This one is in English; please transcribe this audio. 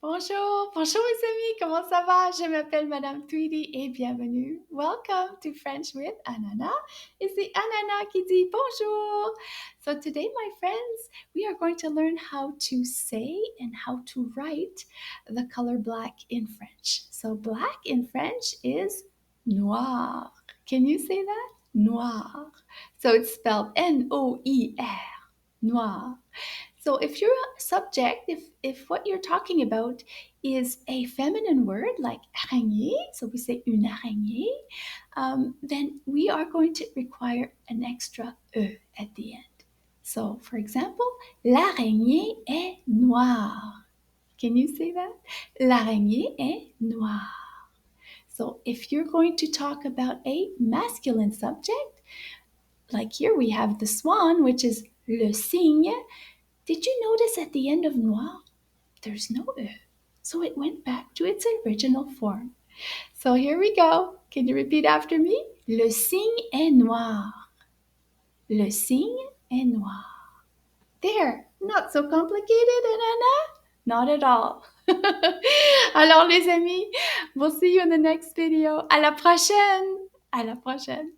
Bonjour, bonjour mes amis, comment ça va? Je m'appelle Madame Tweedy et bienvenue. Welcome to French with Ananas. It's the Ananas qui dit bonjour. So today, my friends, we are going to learn how to say and how to write the color black in French. So black in French is noir. Can you say that? Noir. So it's spelled N-O-I-R, noir. So if you're a subject, if what you're talking about is a feminine word like araignée, so we say une araignée, then we are going to require an extra e at the end. So for example, l'araignée est noire. Can you say that? L'araignée est noire. So if you're going to talk about a masculine subject, like here we have the swan, which is le cygne. Did you notice at the end of noir, there's no e, so it went back to its original form. So here we go. Can you repeat after me? Le cygne est noir. Le cygne est noir. There, not so complicated, Anna? Not at all. Alors les amis, we'll see you in the next video. À la prochaine. À la prochaine.